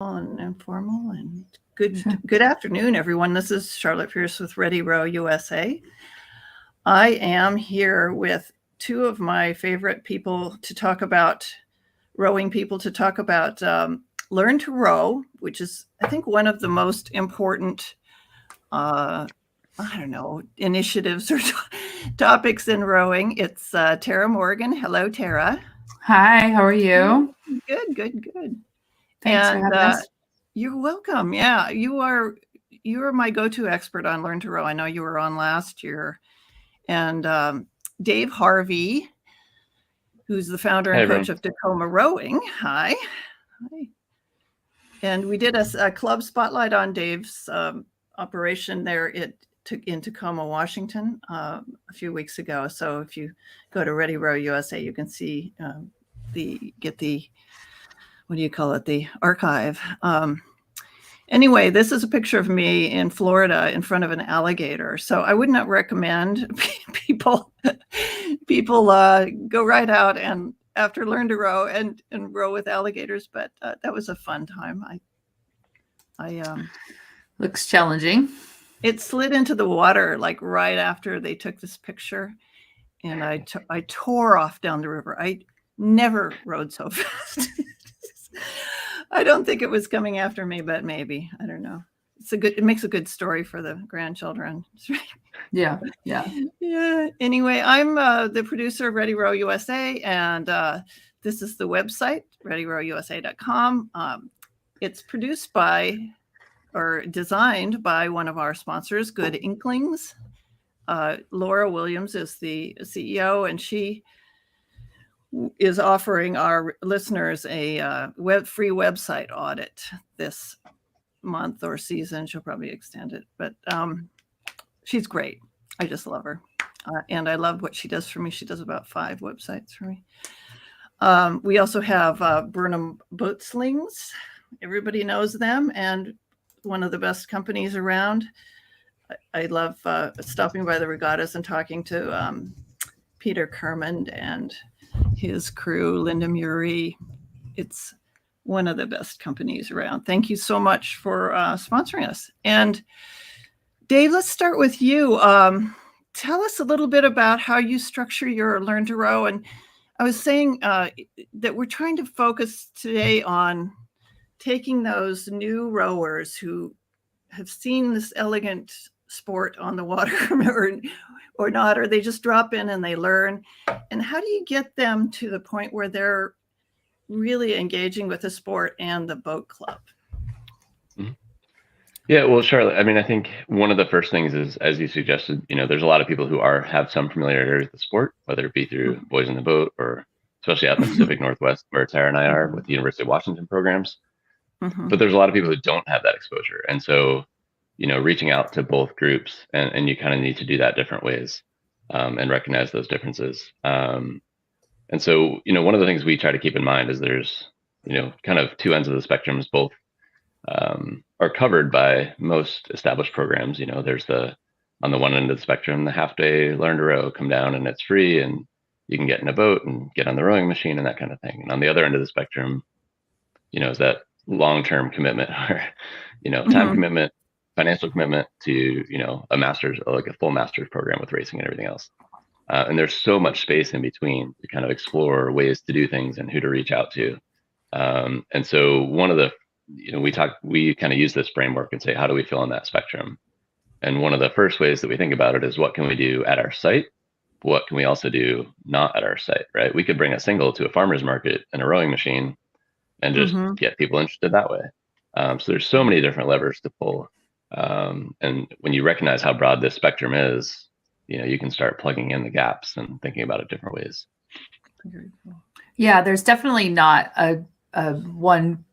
And informal and good afternoon, everyone. This is Charlotte Pierce with Ready Row USA. I am here with two of my favorite people to talk about rowing people to talk about Learn to Row, which is, I think, one of the most important initiatives or topics in rowing. It's Tara Morgan. Hello, Tara. Hi, how are you? Good. Thanks for having us. You're welcome. Yeah, you are my go-to expert on Learn to Row. I know you were on last year. And Dave Harvey, who's the founder and coach of Tacoma Rowing. Hi. And we did a club spotlight on Dave's operation there in Tacoma, Washington, a few weeks ago. So if you go to Ready Row USA, you can see the archive. Anyway, this is a picture of me in Florida in front of an alligator. So I would not recommend people go right out and after Learn to Row and row with alligators. But that was a fun time. Looks challenging. It slid into the water like right after they took this picture, and I tore off down the river. I never rode so fast. I don't think it was coming after me, but maybe. I don't know. It makes a good story for the grandchildren. Yeah. Anyway, I'm the producer of Ready Row USA, and this is the website, readyrowusa.com. It's produced by or designed by one of our sponsors, Good Inklings. Laura Williams is the CEO, and she is offering our listeners a free website audit this month or season. She'll probably extend it, but she's great. I just love her. And I love what she does for me. She does about 5 websites for me. We also have Burnham Boat Slings. Everybody knows them, and one of the best companies around. I love stopping by the regattas and talking to Peter Kermond and his crew, Linda Murray. It's one of the best companies around. Thank you so much for sponsoring us. And Dave, let's start with you. Tell us a little bit about how you structure your Learn to Row. And I was saying that we're trying to focus today on taking those new rowers who have seen this elegant sport on the water or not, or they just drop in and they learn. And how do you get them to the point where they're really engaging with the sport and the boat club? Mm-hmm. Yeah, well, Charlotte, I mean, I think one of the first things is, as you suggested, there's a lot of people who have some familiarity with the sport, whether it be through Boys in the Boat or especially out in the Pacific Northwest, where Tara and I are with the University of Washington programs. But there's a lot of people who don't have that exposure. And so, reaching out to both groups and you kind of need to do that different ways and recognize those differences. And so, one of the things we try to keep in mind is there's, kind of 2 ends of the spectrums, both are covered by most established programs. There's on the one end of the spectrum, the half-day Learn to Row, come down and it's free and you can get in a boat and get on the rowing machine and that kind of thing. And on the other end of the spectrum, is that long-term commitment or, time commitment, financial commitment to, a master's, like a full master's program with racing and everything else. And there's so much space in between to kind of explore ways to do things and who to reach out to. And so one of the, we kind of use this framework and say, how do we fill in that spectrum? And one of the first ways that we think about it is, what can we do at our site? What can we also do not at our site, right? We could bring a single to a farmer's market and a rowing machine and just get people interested that way. So there's so many different levers to pull. And when you recognize how broad this spectrum is, you can start plugging in the gaps and thinking about it different ways. Very cool. Yeah, there's definitely not a one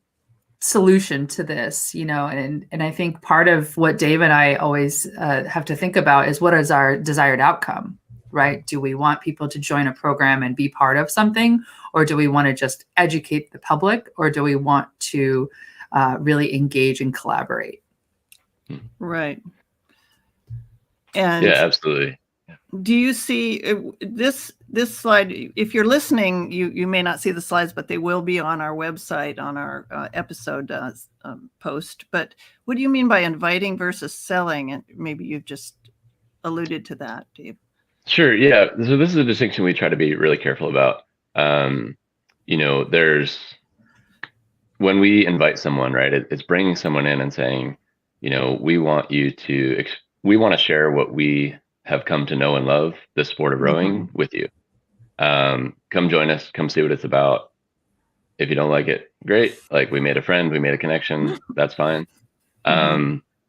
solution to this, and I think part of what Dave and I always have to think about is, what is our desired outcome, right? Do we want people to join a program and be part of something, or do we want to just educate the public, or do we want to really engage and collaborate? Right. And yeah, absolutely. do you see this slide? If you're listening, you may not see the slides, but they will be on our website on our episode post. But what do you mean by inviting versus selling? And maybe you've just alluded to that, Dave. Sure. Yeah. So this is a distinction we try to be really careful about. There's when we invite someone, right? It's bringing someone in and saying, we want to share what we have come to know and love, the sport of rowing, with you. Come join us, come see what it's about. If you don't like it, great. Like, we made a friend, we made a connection, that's fine.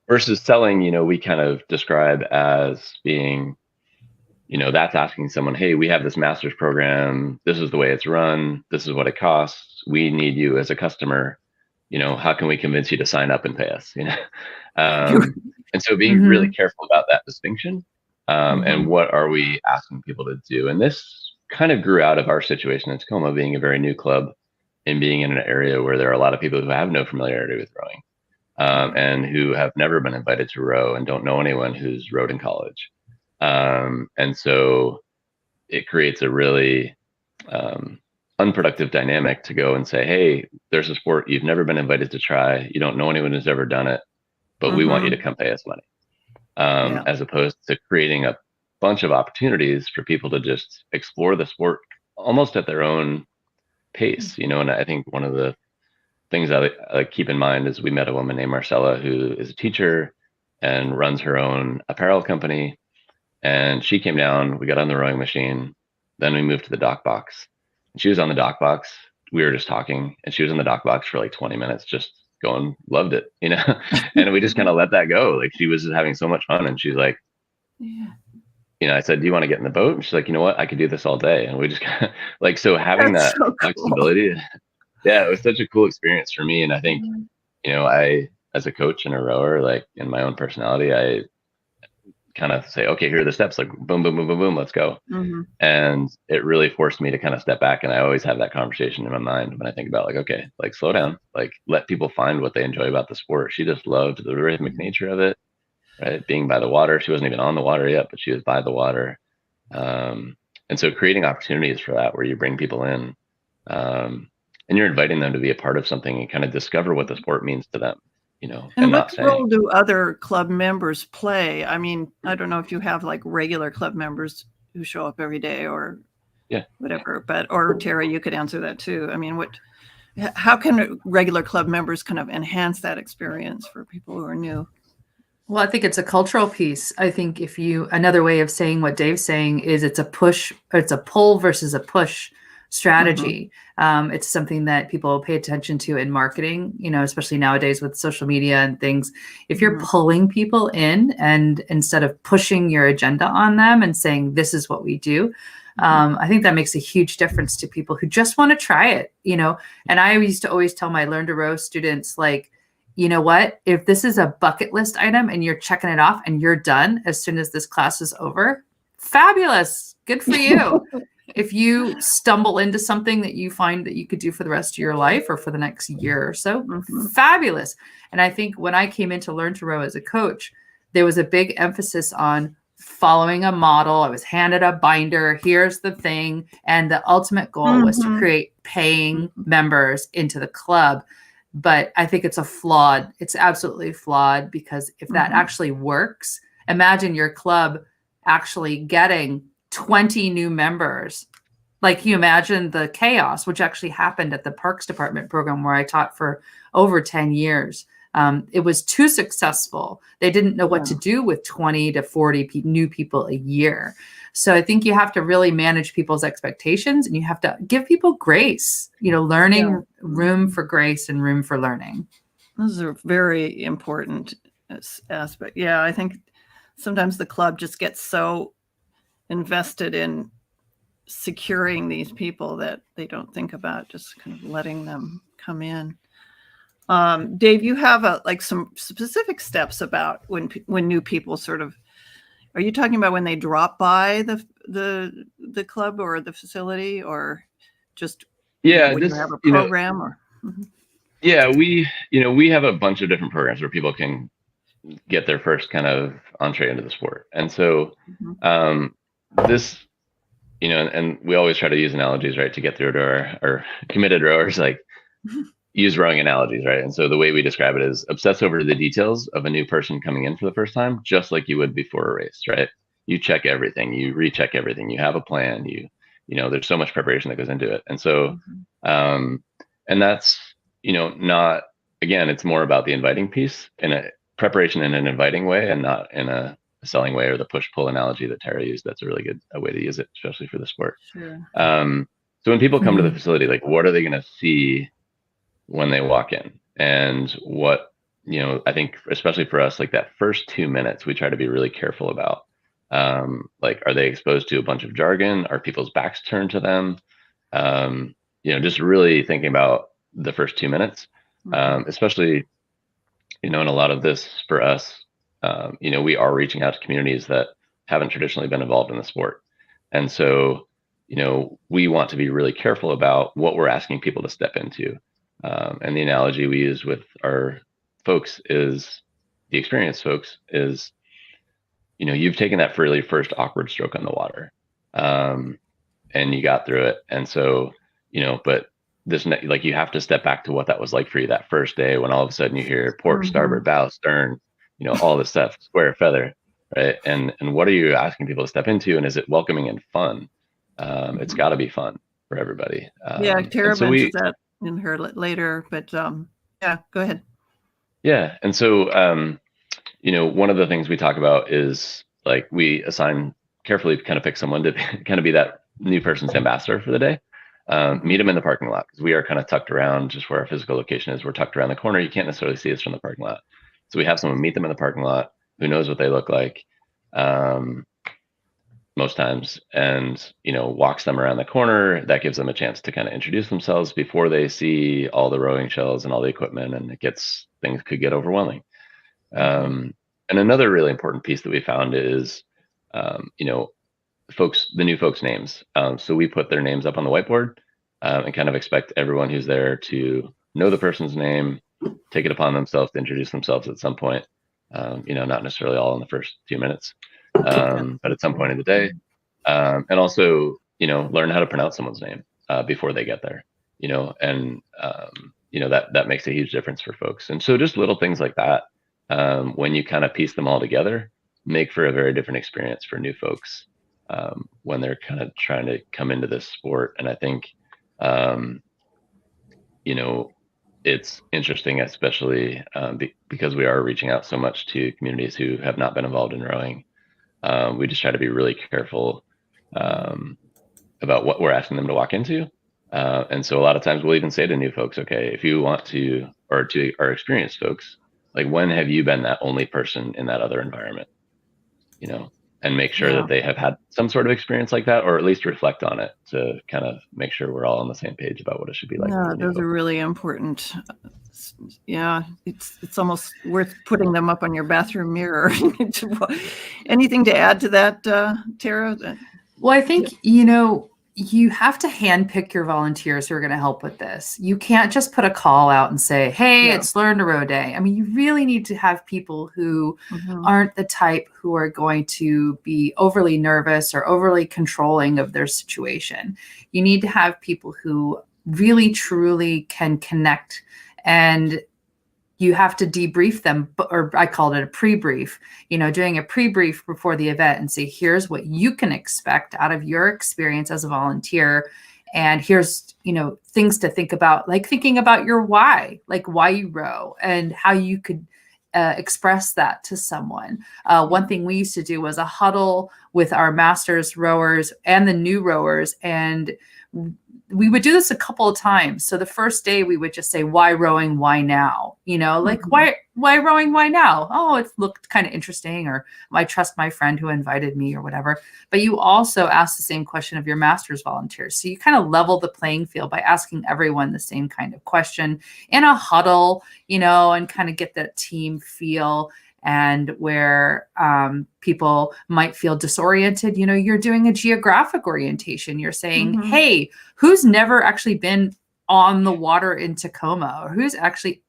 Versus selling, we kind of describe as being, that's asking someone, hey, we have this master's program, this is the way it's run, this is what it costs, we need you as a customer, how can we convince you to sign up and pay us? And so being really careful about that distinction. And what are we asking people to do? And this kind of grew out of our situation in Tacoma, being a very new club and being in an area where there are a lot of people who have no familiarity with rowing, and who have never been invited to row and don't know anyone who's rowed in college. And so it creates a really unproductive dynamic to go and say, hey, there's a sport you've never been invited to try. You don't know anyone who's ever done it, but we want you to come pay us money. As opposed to creating a bunch of opportunities for people to just explore the sport almost at their own pace, and I think one of the things I keep in mind is we met a woman named Marcella who is a teacher and runs her own apparel company. And she came down, we got on the rowing machine, then we moved to the dock box. And she was on the dock box. We were just talking, and she was in the dock box for like 20 minutes, just going, loved it, and we just kind of let that go. Like, she was just having so much fun, and she's like, I said, do you want to get in the boat? And she's like, you know what, I could do this all day. And we just kind of like, so having That's that so cool. flexibility, it was such a cool experience for me. And I think, I, as a coach and a rower, like, in my own personality, I kind of say, okay, here are the steps, like boom, boom, boom, boom, boom, let's go. And it really forced me to kind of step back. And I always have that conversation in my mind when I think about, like, okay, like, slow down, like, let people find what they enjoy about the sport. She just loved the rhythmic nature of it, right? Being by the water. She wasn't even on the water yet, but she was by the water. And so creating opportunities for that, where you bring people in, and you're inviting them to be a part of something and kind of discover what the sport means to them. And what role do other club members play? I mean, I don't know if you have like regular club members who show up every day or whatever, or Terry, you could answer that too. I mean, how can regular club members kind of enhance that experience for people who are new? Well, I think it's a cultural piece. I think another way of saying what Dave's saying is it's a pull versus a push strategy. It's something that people pay attention to in marketing, especially nowadays with social media and things. If you're pulling people in, and instead of pushing your agenda on them and saying, this is what we do, I think that makes a huge difference to people who just want to try it, And I used to always tell my Learn to Row students, like, you know what, if this is a bucket list item and you're checking it off and you're done as soon as this class is over, fabulous, good for you. If you stumble into something that you find that you could do for the rest of your life or for the next year or so, fabulous. And I think when I came in to Learn to Row as a coach, there was a big emphasis on following a model. I was handed a binder. Here's the thing. And the ultimate goal was to create paying members into the club. But I think it's absolutely flawed, because if that actually works, imagine your club actually getting 20 new members. Like, you imagine the chaos, which actually happened at the Parks Department program where I taught for over 10 years. It was too successful. They didn't know what to do with 20 to 40 new people a year. So I think you have to really manage people's expectations, and you have to give people grace, learning, room for grace and room for learning. Those are very important aspect. Yeah, I think sometimes the club just gets so invested in securing these people that they don't think about just kind of letting them come in. Dave, you have some specific steps about when new people sort of, are you talking about when they drop by the club or the facility, or just when you have a program or? Yeah, we have a bunch of different programs where people can get their first kind of entree into the sport. And so this, and we always try to use analogies, right, to get through to our committed rowers, like use rowing analogies, right? And so the way we describe it is obsess over the details of a new person coming in for the first time, just like you would before a race, right? You check everything, you recheck everything, you have a plan, there's so much preparation that goes into it. And so, and that's, not, again, it's more about the inviting piece in a preparation in an inviting way and not in a selling way, or the push-pull analogy that Tara used. That's a really good way to use it, especially for the sport. Sure. So when people come to the facility, like, what are they going to see when they walk in? And what, I think especially for us, like that first 2 minutes, we try to be really careful about, like, are they exposed to a bunch of jargon? Are people's backs turned to them? Just really thinking about the first 2 minutes, especially, in a lot of this for us, we are reaching out to communities that haven't traditionally been involved in the sport. And so, we want to be really careful about what we're asking people to step into. And the analogy we use with our folks is, the experienced folks is, you've taken that really first awkward stroke on the water, and you got through it. And so, but like, you have to step back to what that was like for you that first day, when all of a sudden you hear port, starboard, bow, stern, all this stuff, square, feather, right? And what are you asking people to step into? And is it welcoming and fun? It's got to be fun for everybody. Yeah, Tara mentions that in her later, but yeah, go ahead. Yeah, and so one of the things we talk about is, like, we carefully kind of pick someone to kind of be that new person's ambassador for the day. Meet them in the parking lot, because we are kind of tucked around just where our physical location is. We're tucked around the corner. You can't necessarily see us from the parking lot. So we have someone meet them in the parking lot who knows what they look like, most times, and, walks them around the corner. That gives them a chance to kind of introduce themselves before they see all the rowing shells and all the equipment, and things could get overwhelming. And another really important piece that we found is, the new folks' names. So we put their names up on the whiteboard, and kind of expect everyone who's there to know the person's name, take it upon themselves to introduce themselves at some point. Not necessarily all in the first few minutes, but at some point in the day, and also, learn how to pronounce someone's name before they get there. And that makes a huge difference for folks. And so just little things like that, when you kind of piece them all together, make for a very different experience for new folks when they're kind of trying to come into this sport. And I think, it's interesting, especially because we are reaching out so much to communities who have not been involved in rowing. We just try to be really careful about what we're asking them to walk into. And so a lot of times we'll even say to new folks, okay, if you want to, or to our experienced folks, like, when have you been that only person in that other environment? And make sure that they have had some sort of experience like that, or at least reflect on it, to kind of make sure we're all on the same page about what it should be like. Yeah, those are really important. Yeah, it's almost worth putting them up on your bathroom mirror. Anything to add to that, Tara? Well, I think, you have to handpick your volunteers who are going to help with this. You can't just put a call out and say, hey, it's Learn to Row Day. I mean, you really need to have people who aren't the type who are going to be overly nervous or overly controlling of their situation. You need to have people who really, truly can connect, and you have to debrief them, or I called it a pre-brief, doing a pre-brief before the event and say, here's what you can expect out of your experience as a volunteer. And here's, things to think about, like thinking about your why, like why you row and how you could express that to someone. One thing we used to do was a huddle with our masters rowers and the new rowers. And we would do this a couple of times. So the first day we would just say, why rowing? Why now? Like, why rowing? Why now? Oh, it looked kind of interesting, or I trust my friend who invited me, or whatever. But you also ask the same question of your master's volunteers. So you kind of level the playing field by asking everyone the same kind of question in a huddle, and kind of get that team feel. And where people might feel disoriented, you're doing a geographic orientation. You're saying, hey, who's never actually been on the water in Tacoma, or who's actually,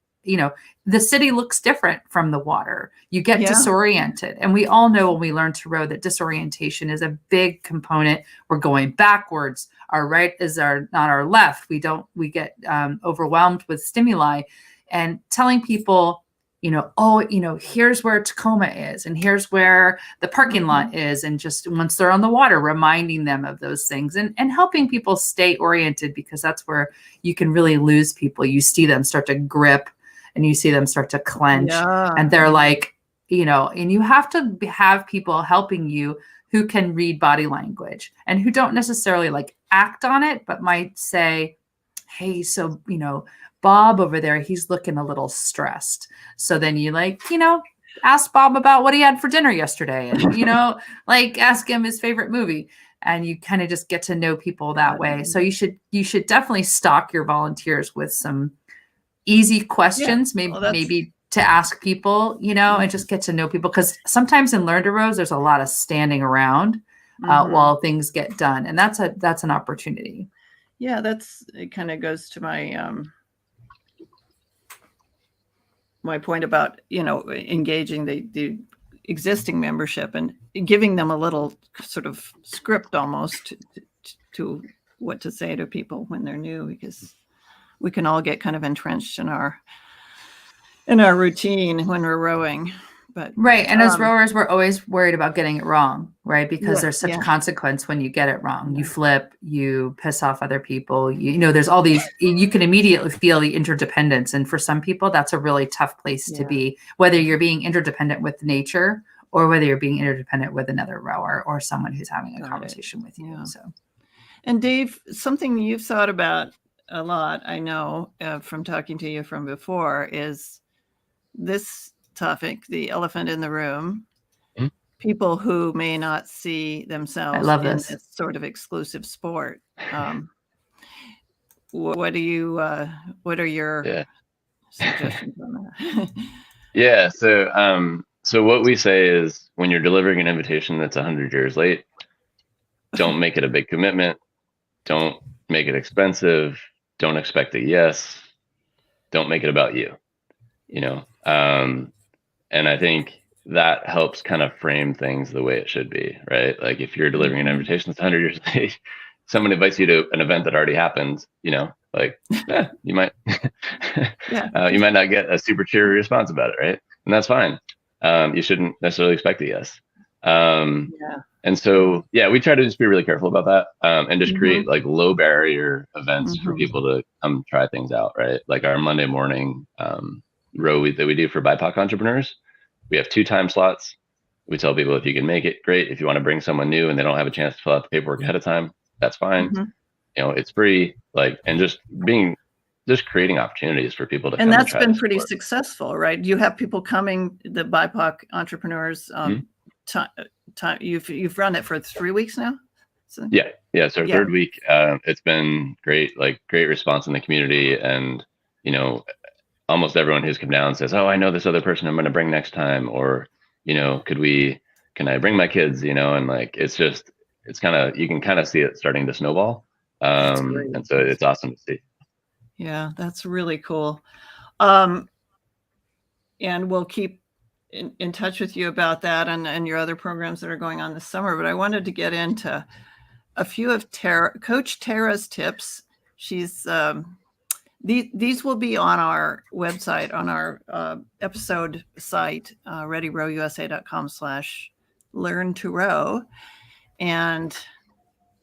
the city looks different from the water. You get Yeah. disoriented. And we all know when we learn to row that disorientation is a big component. We're going backwards. Our right is not our left. We get overwhelmed with stimuli. And telling people, here's where Tacoma is, and here's where the parking lot is. And just once they're on the water, reminding them of those things and helping people stay oriented, because that's where you can really lose people. You see them start to grip and you see them start to clench, and they're like, and you have to have people helping you who can read body language and who don't necessarily like act on it, but might say, hey, so, Bob over there, he's looking a little stressed. So then you ask Bob about what he had for dinner yesterday, and, ask him his favorite movie, and you kind of just get to know people that way. So you should definitely stock your volunteers with some easy questions, maybe to ask people, and just get to know people. Because sometimes in Learn to Rows, there's a lot of standing around while things get done. And that's an opportunity. Yeah, it kind of goes to my my point about, engaging the existing membership and giving them a little sort of script almost to what to say to people when they're new, because we can all get kind of entrenched in our routine when we're rowing. But right. And as rowers, we're always worried about getting it wrong, right? Because there's such consequence when you get it wrong. You flip, you piss off other people. There's all these, you can immediately feel the interdependence. And for some people, that's a really tough place to be, whether you're being interdependent with nature or whether you're being interdependent with another rower or someone who's having a conversation with you. So, and Dave, something you've thought about a lot, I know, from talking to you from before, is this topic, the elephant in the room. People who may not see themselves in this sort of exclusive sport. What are your suggestions on that? Yeah. So what we say is, when you're delivering an invitation that's 100 years late, don't make it a big commitment. Don't make it expensive. Don't expect a yes. Don't make it about you. And I think that helps kind of frame things the way it should be, right? Like, if you're delivering an invitation that's 100 years late, someone invites you to an event that already happened, you might, you might not get a super cheery response about it, right? And that's fine. You shouldn't necessarily expect a yes. And so, we try to just be really careful about that, and just create like low barrier events for people to come try things out, right? Like our Monday morning row that we do for BIPOC entrepreneurs, we have 2 time slots. We tell people, if you can make it, great. If you want to bring someone new and they don't have a chance to fill out the paperwork ahead of time, that's fine. It's free. And just creating opportunities for people to. And that's been pretty successul, right? You have people coming, the BIPOC entrepreneurs. You've run it for 3 weeks now. So, it's our third week. It's been great, great response in the community, and almost everyone who's come down says, "Oh, I know this other person I'm going to bring next time," or can I bring my kids? And it's kind of, you can kind of see it starting to snowball, and so it's awesome to see. Yeah, that's really cool. And we'll keep in touch with you about that and your other programs that are going on this summer. But I wanted to get into a few of Coach Tara's tips. She's these will be on our website, on our episode site, readyrowusa.com/learn-to-row. And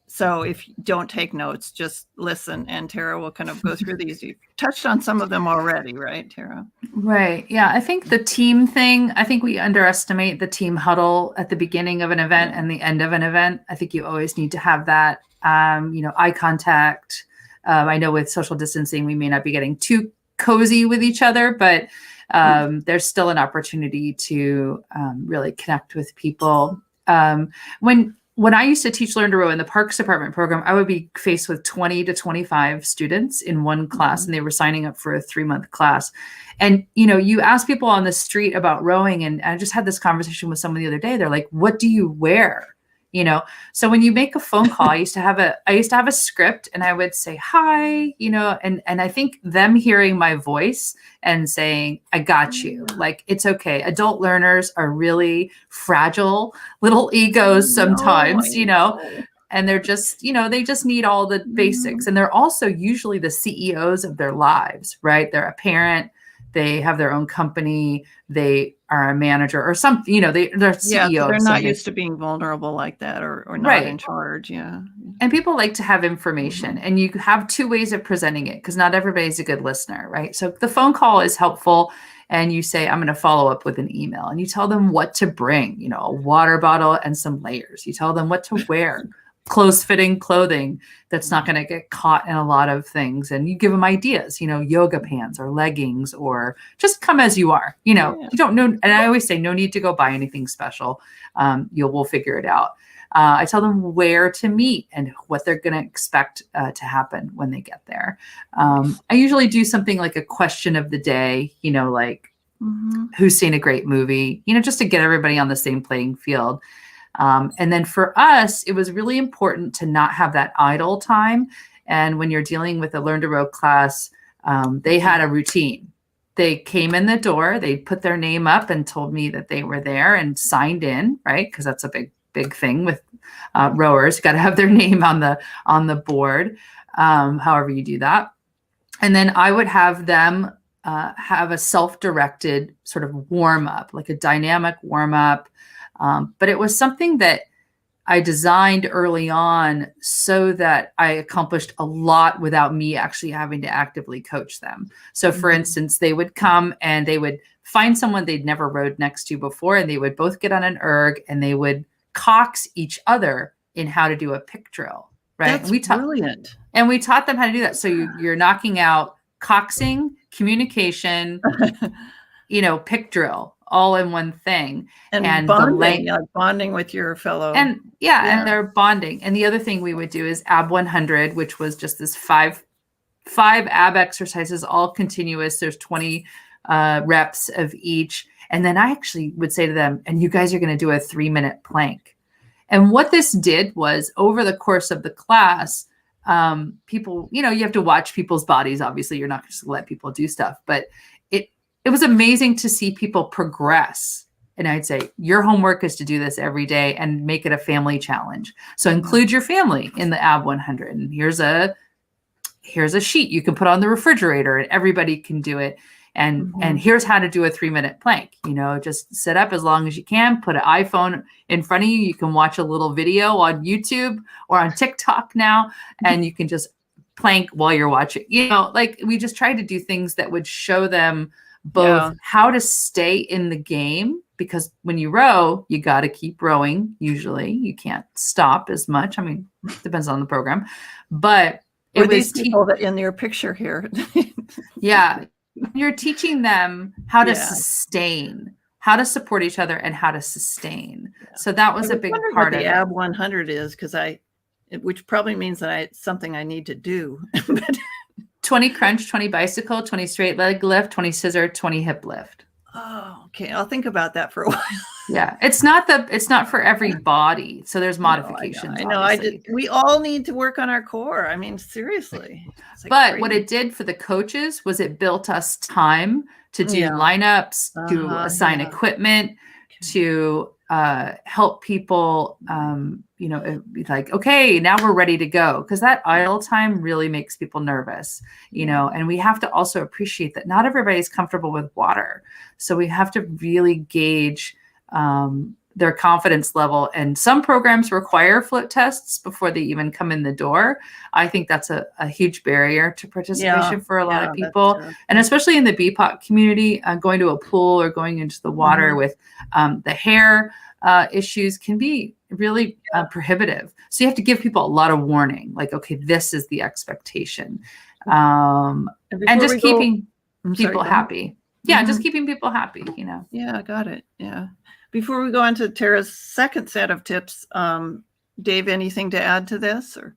so if you don't take notes, just listen, and Tara will kind of go through these. You touched on some of them already, right, Tara? Right. Yeah. I think the team thing, I think we underestimate the team huddle at the beginning of an event and the end of an event. I think you always need to have that, eye contact. I know with social distancing, we may not be getting too cozy with each other, but there's still an opportunity to really connect with people. When I used to teach Learn to Row in the Parks Department program, I would be faced with 20 to 25 students in one class, and they were signing up for a 3-month class. And, you ask people on the street about rowing, and I just had this conversation with someone the other day. They're like, "What do you wear?" you know. So when you make a phone call, I used to have a script, and I would say hi, you know, and I think them hearing my voice and saying, I got you, like, it's okay. Adult learners are really fragile little egos sometimes, you know, and they're just, you know, they just need all the basics. And they're also usually the CEOs of their lives, right? They're a parent, they have their own company, they are a manager or something, you know, they're CEO. Yeah, they're not used to being vulnerable like that, or not in charge. Yeah. And people like to have information, and you have two ways of presenting it, because not everybody's a good listener, right? So the phone call is helpful, and you say, I'm going to follow up with an email, and you tell them what to bring, you know, a water bottle and some layers. You tell them what to wear, close-fitting clothing that's not going to get caught in a lot of things. And you give them ideas, you know, yoga pants or leggings, or just come as you are, you know, you don't know. And I always say, no need to go buy anything special. We'll figure it out. I tell them where to meet and what they're going to expect to happen when they get there. I usually do something like a question of the day, you know, like who's seen a great movie, you know, just to get everybody on the same playing field. And then for us, it was really important to not have that idle time. And when you're dealing with a Learn to Row class, they had a routine. They came in the door, they put their name up and told me that they were there and signed in, right? Because that's a big thing with rowers. You got to have their name on the board, however you do that. And then I would have them have a self-directed sort of warm-up, like a dynamic warm-up. But it was something that I designed early on so that I accomplished a lot without me actually having to actively coach them. So for instance, they would come and they would find someone they'd never rowed next to before, and they would both get on an erg and they would cox each other in how to do a pick drill, right? That's brilliant. And we taught them how to do that. So you're knocking out coxing, communication, you know, pick drill, all in one thing. And bonding, bonding with your fellow. And and they're bonding. And the other thing we would do is AB 100, which was just this five ab exercises, all continuous. There's 20 reps of each. And then I actually would say to them, and you guys are going to do a 3-minute plank. And what this did was, over the course of the class, people, you know, you have to watch people's bodies. Obviously, you're not just going to let people do stuff, but it was amazing to see people progress. And I'd say, your homework is to do this every day and make it a family challenge. So include your family in the AB 100. And here's a sheet you can put on the refrigerator, and everybody can do it. And here's how to do a 3-minute plank. You know, just sit up as long as you can, put an iPhone in front of you. You can watch a little video on YouTube or on TikTok now, and you can just plank while you're watching. You know, like, we just tried to do things that would show them both how to stay in the game, because when you row, you got to keep rowing. Usually you can't stop as much. I mean, depends on the program, but it was people that in your picture here. You're teaching them how to sustain, how to support each other, and how to sustain. So that was a big part of the AB 100 is, which probably means that it's something I need to do. 20 crunch, 20 bicycle, 20 straight leg lift, 20 scissor, 20 hip lift. Oh, okay. I'll think about that for a while. Yeah. It's not for every body. So there's modifications. I know. We all need to work on our core. I mean, seriously. But what it did for the coaches was it built us time to do lineups, to assign equipment, to help people, you know, like, okay, now we're ready to go. Because that idle time really makes people nervous, you know, and we have to also appreciate that not everybody's comfortable with water. So we have to really gauge their confidence level. And some programs require float tests before they even come in the door. I think that's a huge barrier to participation for a lot of people. And especially in the BPOC community, going to a pool or going into the water with the hair issues can be really prohibitive. So you have to give people a lot of warning, like, okay, this is the expectation. And just keeping people happy. Yeah, just keeping people happy, you know. Yeah, got it. Yeah. Before we go on to Tara's second set of tips, Dave, anything to add to this? Or?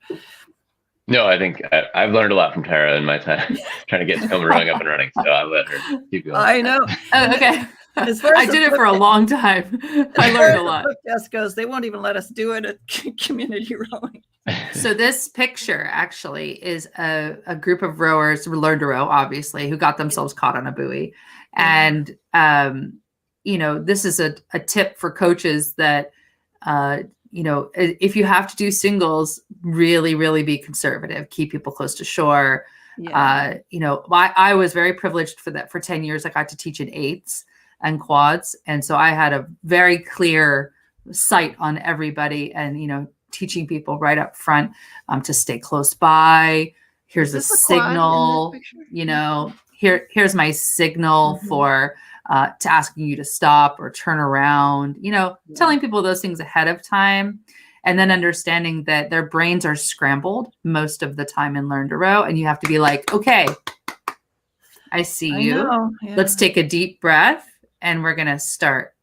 No, I think I've learned a lot from Tara in my time trying to get Tacoma rowing up and running. So I'll let her keep going. I know. Oh, okay. As far as I the did it book- for a long time. I as far learned as a the lot. book test goes, they won't even let us do it at community rowing. So this picture actually is a group of rowers who learned to row, obviously, who got themselves caught on a buoy. Yeah. And, this is a tip for coaches that, if you have to do singles, really, really be conservative, keep people close to shore. Yeah. I was very privileged for that. For 10 years, I got to teach in eights and quads. And so I had a very clear sight on everybody and, teaching people right up front to stay close by. Here's a Is this a quad in signal, this picture? here's my signal Mhm. for to asking you to stop or turn around, telling people those things ahead of time. And then understanding that their brains are scrambled most of the time in Learn to Row. And you have to be like, okay, I see you. Know. Yeah. Let's take a deep breath and we're going to start,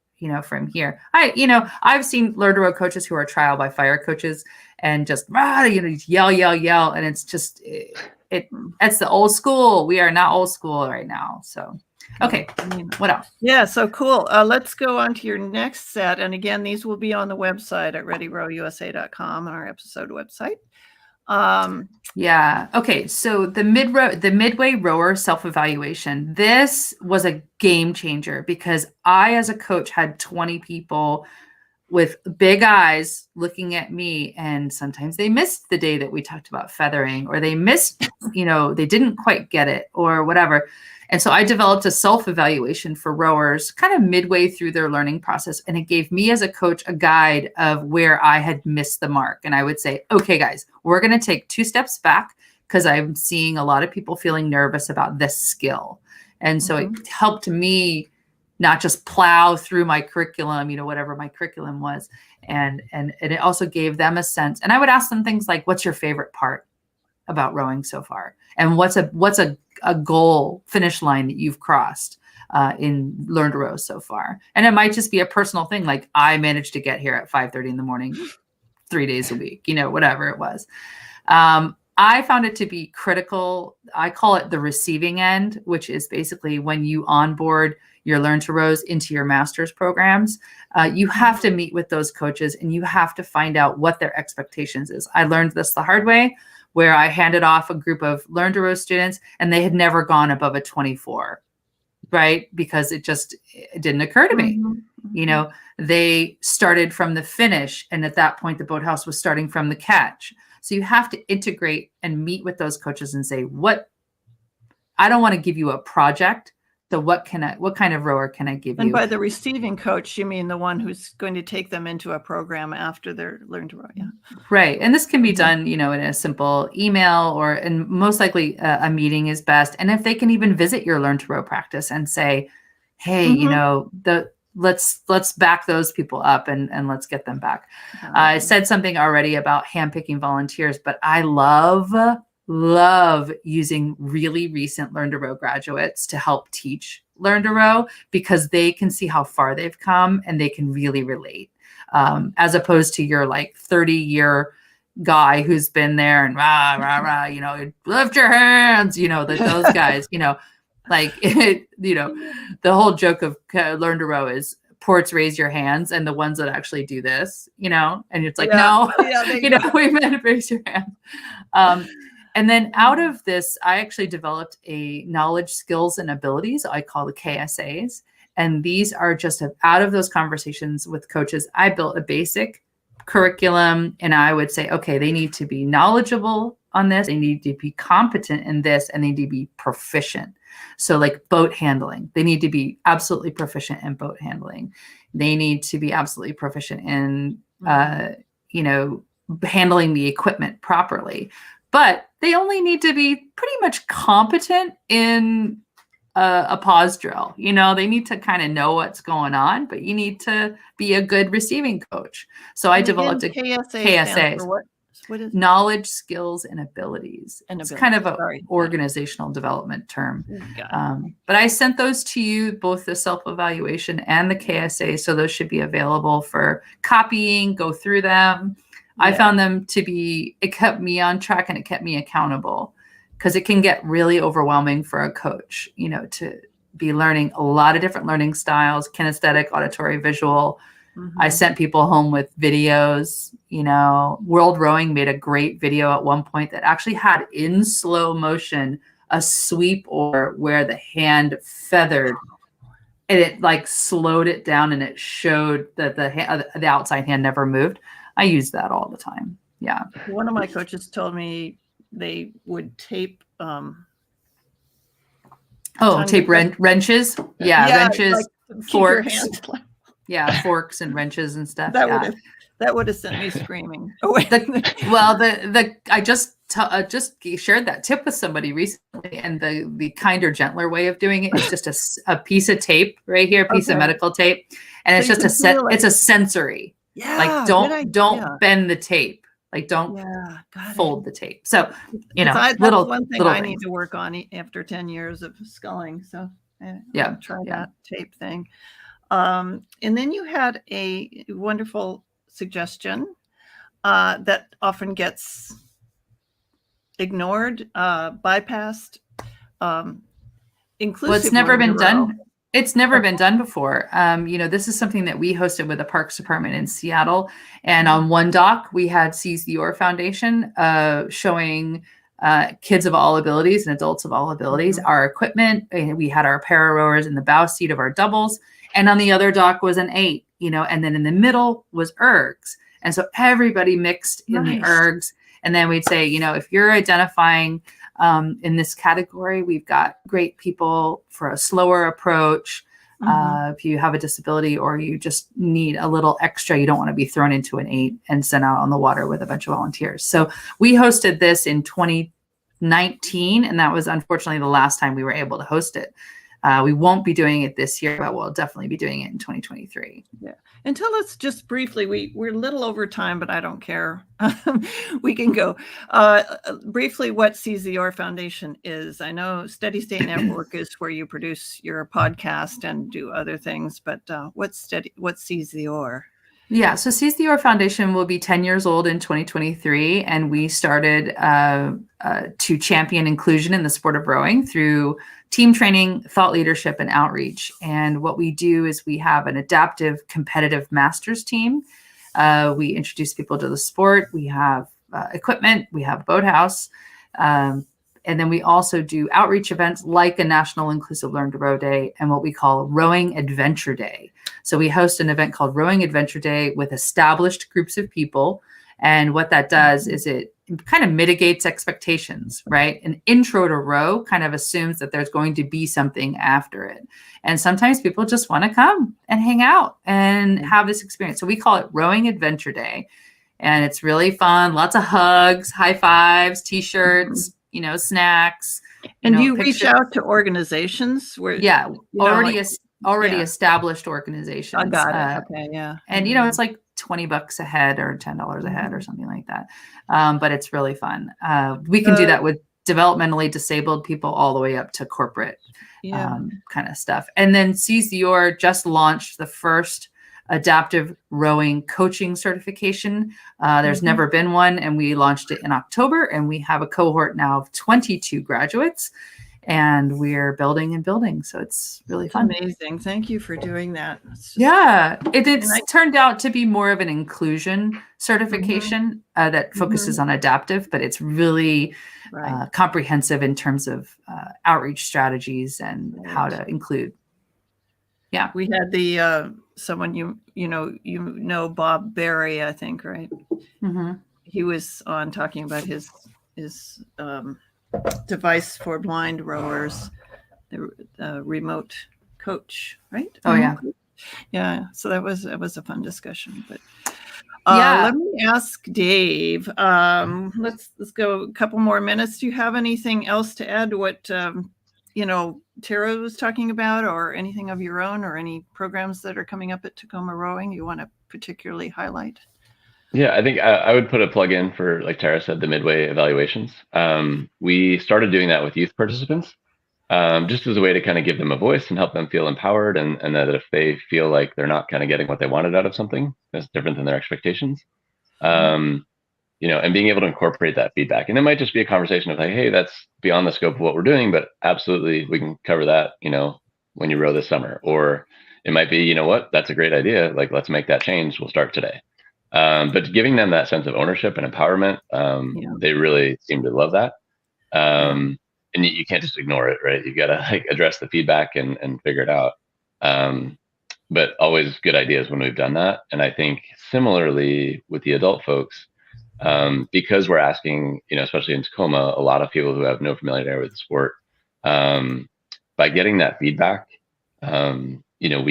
from here. I've seen Learn to Row coaches who are trial by fire coaches and just, yell, yell, yell. And it's just, it's the old school. We are not old school right now. So, okay. What else? Yeah, so cool. Let's go on to your next set. And again, these will be on the website at readyrowusa.com, our episode website. Yeah. Okay. So the Midway rower self-evaluation, this was a game changer because I, as a coach, had 20 people with big eyes looking at me, and sometimes they missed the day that we talked about feathering, or they missed, they didn't quite get it or whatever. And so I developed a self-evaluation for rowers kind of midway through their learning process. And it gave me as a coach a guide of where I had missed the mark. And I would say, okay, guys, we're going to take 2 steps back because I'm seeing a lot of people feeling nervous about this skill. And so it helped me not just plow through my curriculum, whatever my curriculum was. And it also gave them a sense. And I would ask them things like, what's your favorite part about rowing so far? And what's a goal finish line that you've crossed in Learn to Row so far? And it might just be a personal thing. Like I managed to get here at 5:30 in the morning, 3 days a week, whatever it was. I found it to be critical. I call it the receiving end, which is basically when you onboard your Learn to Rows into your master's programs, you have to meet with those coaches and you have to find out what their expectations is. I learned this the hard way, where I handed off a group of Learn to Row students and they had never gone above a 24, right? Because it didn't occur to me. They started from the finish. And at that point, the boathouse was starting from the catch. So you have to integrate and meet with those coaches and say, I don't want to give you a project. So what kind of rower can I give you? And by the receiving coach, you mean the one who's going to take them into a program after they're Learn to Row. Yeah. Right. And this can be done, in a simple email and most likely a meeting is best. And if they can even visit your Learn to Row practice and say, hey, let's back those people up and let's get them back. I said something already about handpicking volunteers, but I love using really recent Learn to Row graduates to help teach Learn to Row because they can see how far they've come and they can really relate, as opposed to your 30-year guy who's been there and rah, rah, rah, lift your hands, those guys, the whole joke of Learn to Row is ports raise your hands and the ones that actually do this, and it's like, no, we meant raise your hand. And then out of this, I actually developed a knowledge, skills, and abilities I call the KSAs. And these are just out of those conversations with coaches. I built a basic curriculum and I would say, okay, they need to be knowledgeable on this. They need to be competent in this and they need to be proficient. So like boat handling, they need to be absolutely proficient in boat handling. They need to be absolutely proficient in, handling the equipment properly. But they only need to be pretty much competent in a pause drill. They need to kind of know what's going on, but you need to be a good receiving coach. So I developed a KSA. What is knowledge, skills, and abilities. It's kind of an organizational development term. But I sent those to you, both the self-evaluation and the KSA. So those should be available for copying, go through them. I found them it kept me on track and it kept me accountable because it can get really overwhelming for a coach, to be learning a lot of different learning styles, kinesthetic, auditory, visual. I sent people home with videos. You know, World Rowing made a great video at one point that actually had in slow motion a sweep oar where the hand feathered and it like slowed it down and it showed that the outside hand never moved. I use that all the time. Yeah. One of my coaches told me they would tape tape wrenches. Yeah, wrenches, like forks. Yeah, forks and wrenches and stuff. That would have sent me screaming. I just shared that tip with somebody recently, and the kinder, gentler way of doing it is just a piece of tape right here, a piece of medical tape, and it's just it's a sensory. Yeah, like don't bend the tape. Like don't fold the tape. So that's one thing I need to work on after 10 years of sculling. So I'll try that tape thing. And then you had a wonderful suggestion that often gets ignored, bypassed, inclusive. Well, it's never been done. It's never been done before. This is something that we hosted with the Parks Department in Seattle. And on one dock, we had Seize the Oar Foundation showing kids of all abilities and adults of all abilities our equipment. And we had our para rowers in the bow seat of our doubles. And on the other dock was an 8, and then in the middle was ergs. And so everybody mixed in the ergs. And then we'd say, if you're identifying in this category, we've got great people for a slower approach. If you have a disability or you just need a little extra, you don't want to be thrown into an 8 and sent out on the water with a bunch of volunteers. So we hosted this in 2019, and that was unfortunately the last time we were able to host it. We won't be doing it this year, but we'll definitely be doing it in 2023. Yeah. And tell us just briefly, we're a little over time, but I don't care. We can go briefly what Seize the Oar Foundation is. I know Steady State Network is where you produce your podcast and do other things, but what's Seize the Oar? Yeah, so Seize the Oar Foundation will be 10 years old in 2023, and we started to champion inclusion in the sport of rowing through team training, thought leadership, and outreach. And what we do is we have an adaptive competitive masters team. We introduce people to the sport. We have equipment. We have Boathouse. And then we also do outreach events like a National Inclusive Learn to Row Day and what we call Rowing Adventure Day. So we host an event called Rowing Adventure Day with established groups of people. And what that does is it kind of mitigates expectations, right? An intro to row kind of assumes that there's going to be something after it. And sometimes people just want to come and hang out and have this experience. So we call it Rowing Adventure Day. And it's really fun. Lots of hugs, high fives, T-shirts, snacks. And you reach out to organizations where already established organizations. I got it. Okay, yeah. And it's like $20 a head or $10 a head or something like that. But it's really fun. We can do that with developmentally disabled people all the way up to corporate kind of stuff. And then Seize the Oar just launched the first adaptive rowing coaching certification. There's never been one, and we launched it in October, and we have a cohort now of 22 graduates. And we're building and building. So it's really fun. Amazing. Thank you for doing that. It's turned out to be more of an inclusion certification that focuses on adaptive, but it's really comprehensive in terms of outreach strategies and how to include. Yeah. We had the someone you know Bob Berry, I think, right? He was on talking about his device for blind rowers, the remote coach, right? Oh yeah. Yeah. So that was a fun discussion. But let me ask Dave. Let's go a couple more minutes. Do you have anything else to add to what Tara was talking about, or anything of your own, or any programs that are coming up at Tacoma Rowing you want to particularly highlight? Yeah, I think I would put a plug in for, like Tara said, the Midway evaluations. We started doing that with youth participants, just as a way to kind of give them a voice and help them feel empowered, and that if they feel like they're not kind of getting what they wanted out of something that's different than their expectations, and being able to incorporate that feedback. And it might just be a conversation of like, hey, that's beyond the scope of what we're doing, but absolutely we can cover that, when you row this summer, or it might be, you know what, that's a great idea. Like, let's make that change. We'll start today. But giving them that sense of ownership and empowerment, they really seem to love that. And you can't just ignore it, right? You got to like address the feedback and figure it out. But always good ideas when we've done that. And I think similarly with the adult folks, because we're asking, you know, especially in Tacoma, a lot of people who have no familiarity with the sport, by getting that feedback, you know,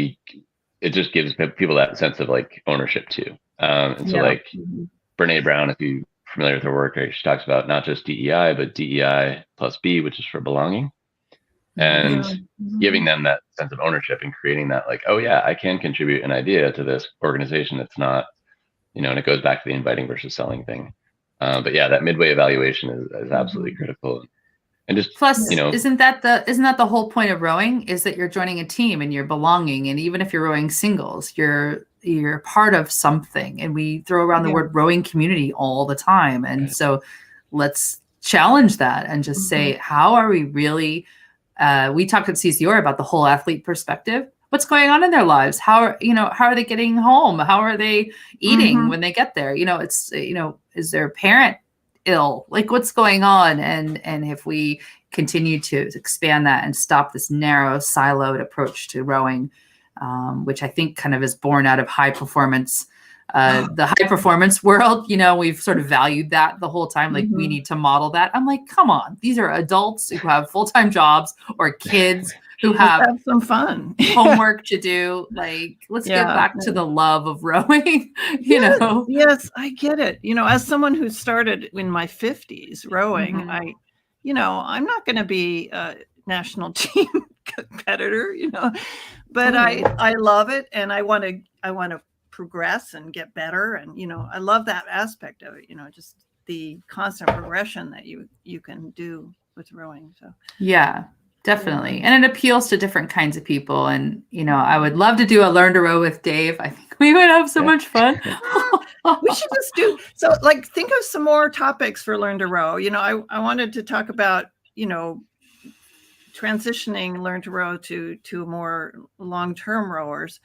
it just gives people that sense of like ownership too. And so like Brene Brown, if you're familiar with her work, right, she talks about not just DEI, but DEI plus B, which is for belonging. And giving them that sense of ownership and creating that like, oh yeah, I can contribute an idea to this organization. It's not, you know, and it goes back to the inviting versus selling thing. But yeah, that midway evaluation is absolutely critical. And just, plus, you know, isn't that the whole point of rowing, is that you're joining a team and you're belonging. And even if you're rowing singles, you're part of something. And we throw around the word rowing community all the time. And so let's challenge that and just say, how are we really, we talked at CCR about the whole athlete perspective. What's going on in their lives? How are they getting home? How are they eating when they get there? You know, it's, you know, is their parent ill? Like, what's going on? And if we continue to expand that and stop this narrow siloed approach to rowing, which I think kind of is born out of high performance, the high performance world, you know, we've sort of valued that the whole time. Like, we need to model that. I'm like, come on, these are adults who have full-time jobs or kids who have some fun homework to do. Like, let's get back to the love of rowing, you know? Yes, I get it. You know, as someone who started in my 50s rowing, I'm not going to be a national team competitor, you know, but I love it. And I want to progress and get better. And, you know, I love that aspect of it, you know, just the constant progression that you can do with rowing. So, yeah. Definitely. And it appeals to different kinds of people. And, you know, I would love to do a Learn to Row with Dave. I think we would have so much fun. We should just think of some more topics for Learn to Row. You know, I wanted to talk about, you know, transitioning Learn to Row to more long-term rowers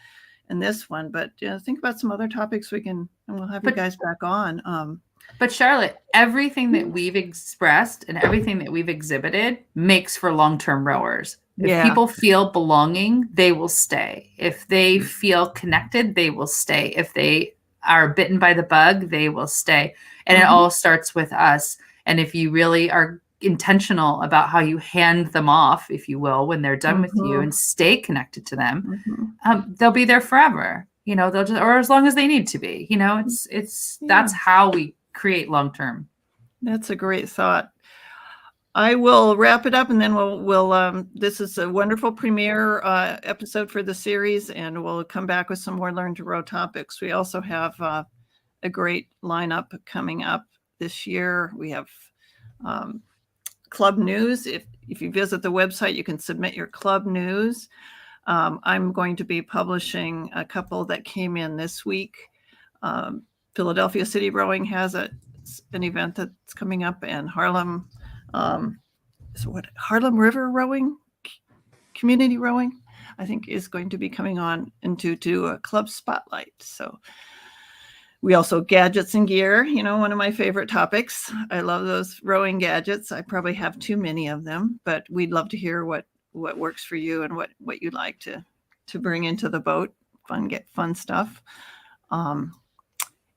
in this one. But, you know, think about some other topics and we'll have you guys back on. But Charlotte, everything that we've expressed and everything that we've exhibited makes for long-term rowers. If people feel belonging, they will stay. If they feel connected, they will stay. If they are bitten by the bug, they will stay. And it all starts with us. And if you really are intentional about how you hand them off, if you will, when they're done with you, and stay connected to them, they'll be there forever. You know, they'll just, or as long as they need to be. You know, that's how we create long-term. That's a great thought. I will wrap it up, and then we'll this is a wonderful premiere episode for the series, and we'll come back with some more Learn to Row topics. We also have a great lineup coming up this year. We have club news. If you visit the website, you can submit your club news. I'm going to be publishing a couple that came in this week. Philadelphia City Rowing has an event that's coming up, and Harlem River Rowing, Community Rowing, I think is going to be coming on into a club spotlight. So we also gadgets and gear, you know, one of my favorite topics. I love those rowing gadgets. I probably have too many of them, but we'd love to hear what works for you and what you'd like to bring into the boat. Fun stuff.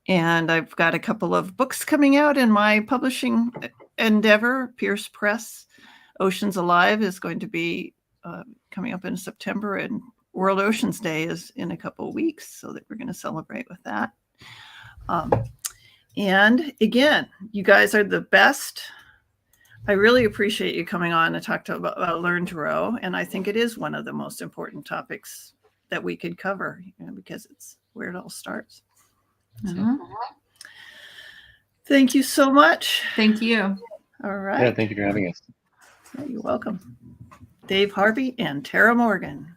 And I've got a couple of books coming out in my publishing endeavor. Pierce Press, Oceans Alive is going to be coming up in September, and World Oceans Day is in a couple of weeks, so that we're going to celebrate with that. And again, you guys are the best. I really appreciate you coming on to talk about Learn to Row, and I think it is one of the most important topics that we could cover, you know, because it's where it all starts. So, thank you so much. Thank you. All right. Yeah, thank you for having us. You're welcome. Dave Harvey and Tara Morgan.